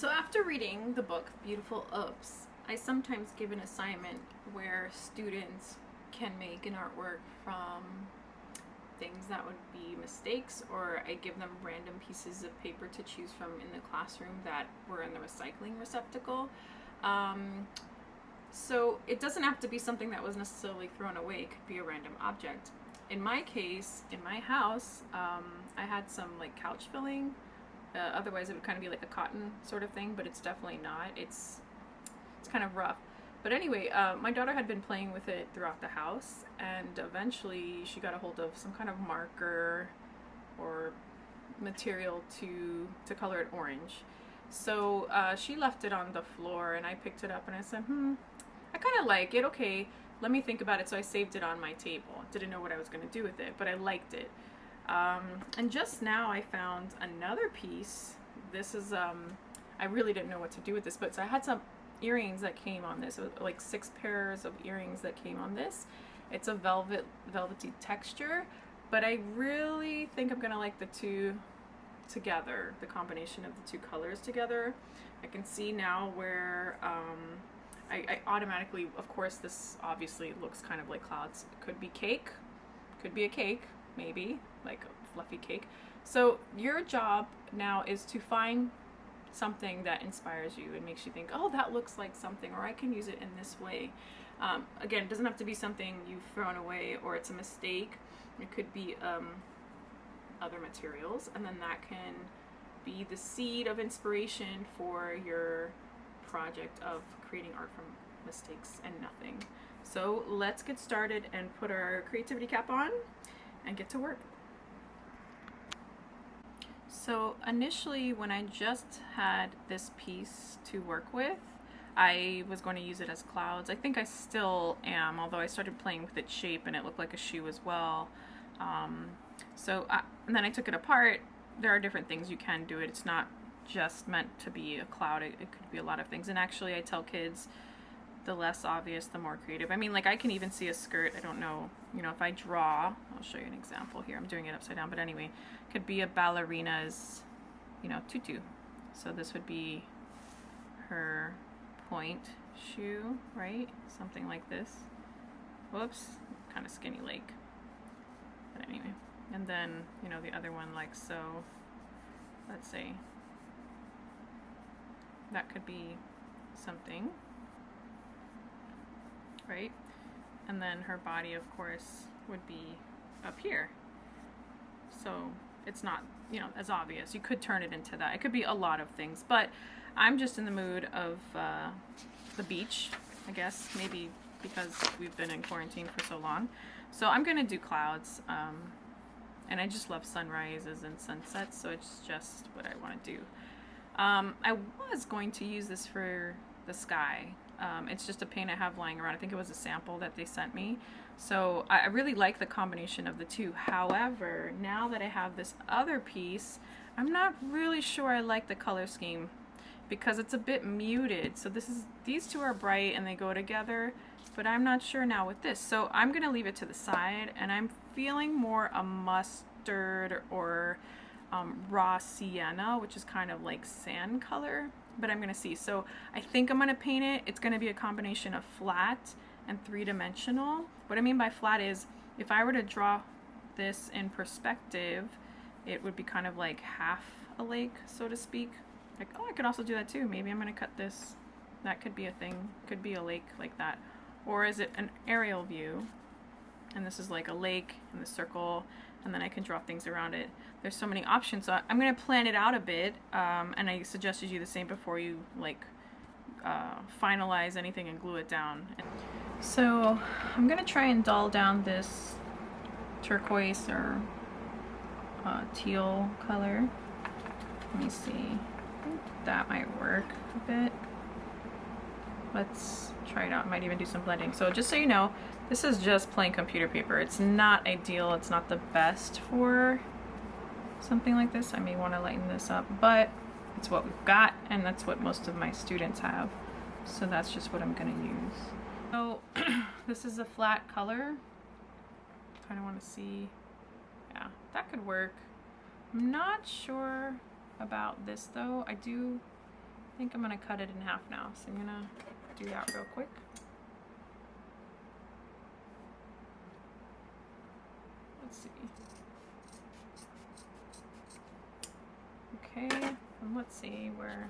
So after reading the book Beautiful Oops, I sometimes give an assignment where students can make an artwork from things that would be mistakes, or I give them random pieces of paper to choose from in the classroom that were in the recycling receptacle. So it doesn't have to be something that was necessarily thrown away. It could be a random object. In my case, in my house, I had some like couch filling. Otherwise, it would kind of be like a cotton sort of thing, but it's definitely not. It's kind of rough. But anyway, my daughter had been playing with it throughout the house, and eventually she got a hold of some kind of marker or material to color it orange. So she left it on the floor, and I picked it up and I said, I kind of like it. Okay, let me think about it. So I saved it on my table. Didn't know what I was going to do with it, but I liked it. And just now I found another piece. This is, I really didn't know what to do with this, but so I had some earrings that came on this, like 6 pairs of earrings that came on this. It's a velvety texture, but I really think I'm gonna like the two together, the combination of the two colors together. I can see now where I automatically, of course, this obviously looks kind of like clouds. It could be cake, could be a cake, maybe like a fluffy cake. So your job now is to find something that inspires you and makes you think, oh, that looks like something, or I can use it in this way. Again, it doesn't have to be something you've thrown away or it's a mistake. It could be other materials, and then that can be the seed of inspiration for your project of creating art from mistakes and nothing. So let's get started and put our creativity cap on and get to work. So initially, when I just had this piece to work with, I was going to use it as clouds. I think I still am, although I started playing with its shape and it looked like a shoe as well. And then I took it apart. There are different things you can do it. It's not just meant to be a cloud. It could be a lot of things. And actually, I tell kids, the less obvious, the more creative. I mean, like, I can even see a skirt. I don't know, if I draw, I'll show you an example here. I'm doing it upside down, but anyway, it could be a ballerina's, tutu. So this would be her point shoe, right? Something like this. Whoops, kind of skinny leg. But anyway, and then, the other one like so. Let's say that could be something, right? And then her body, of course, would be up here. So it's not, as obvious. You could turn it into that. It could be a lot of things, but I'm just in the mood of the beach, I guess, maybe because we've been in quarantine for so long. So I'm gonna do clouds, and I just love sunrises and sunsets, so it's just what I want to do. I was going to use this for the sky. It's just a paint I have lying around. I think it was a sample that they sent me. So I really like the combination of the two. However, now that I have this other piece, I'm not really sure I like the color scheme because it's a bit muted. So these two are bright and they go together, but I'm not sure now with this. So I'm gonna leave it to the side, and I'm feeling more a mustard or raw sienna, which is kind of like sand color, but I'm gonna see. So I think I'm gonna paint it. It's gonna be a combination of flat and 3-dimensional. What I mean by flat is if I were to draw this in perspective, it would be kind of like half a lake, so to speak. Like, oh, I could also do that too. Maybe I'm gonna cut this. That could be a thing. Could be a lake like that. Or is it an aerial view? And this is like a lake in the circle, and then I can draw things around it. There's so many options. So I'm gonna plan it out a bit, and I suggested you the same before you finalize anything and glue it down. So I'm gonna try and dull down this turquoise or teal color. Let me see. I think that might work a bit. Let's try it out. I might even do some blending. So just so you know, this is just plain computer paper. It's not ideal. It's not the best for something like this. I may want to lighten this up, but it's what we've got, and that's what most of my students have. So that's just what I'm going to use. So this is a flat color. Kind of want to see. Yeah, that could work. I'm not sure about this though. I do I think I'm gonna cut it in half now, so I'm gonna do that real quick. Let's see. Okay, and let's see where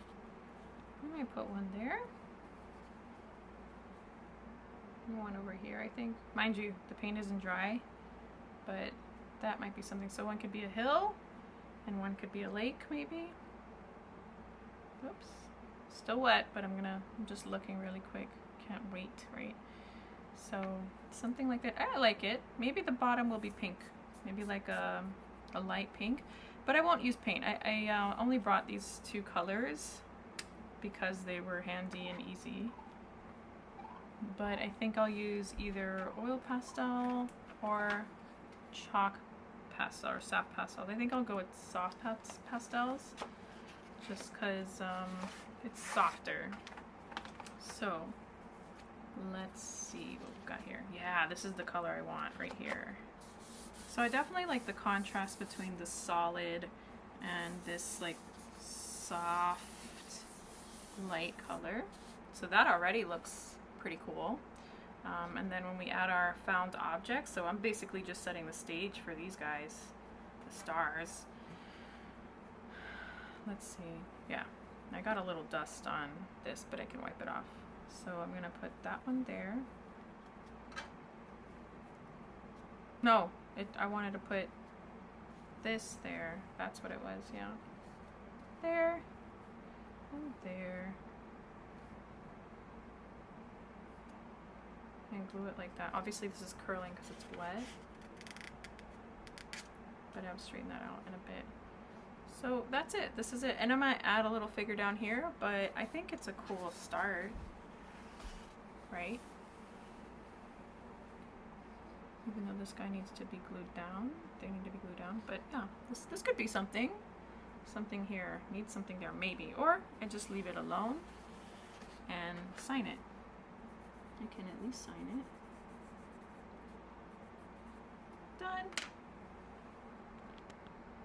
I might put one there. One over here, I think. Mind you, the paint isn't dry, but that might be something. So one could be a hill, and one could be a lake, maybe. Oops. Still wet, but I'm just looking really quick. Can't wait, right? So something like that. I like it. Maybe the bottom will be pink. Maybe like a light pink. But I won't use paint. I only brought these two colors because they were handy and easy. But I think I'll use either oil pastel or chalk pastel or soft pastel. I think I'll go with soft pastels just because it's softer. So let's see what we've got here. Yeah, this is the color I want right here. So I definitely like the contrast between the solid and this like soft light color. So that already looks pretty cool. And then when we add our found objects, so I'm basically just setting the stage for these guys, the stars. Let's see. Yeah, I got a little dust on this, but I can wipe it off. So I'm gonna put that one there. No, I wanted to put this there. That's what it was, yeah. There and there. And glue it like that. Obviously this is curling because it's wet, but I'll straighten that out in a bit. So that's it. This is it. And I might add a little figure down here, but I think it's a cool start, right? Even though this guy needs to be glued down, they need to be glued down. But yeah, this could be something. Something here needs something there, maybe. Or I just leave it alone and sign it. I can at least sign it. Done.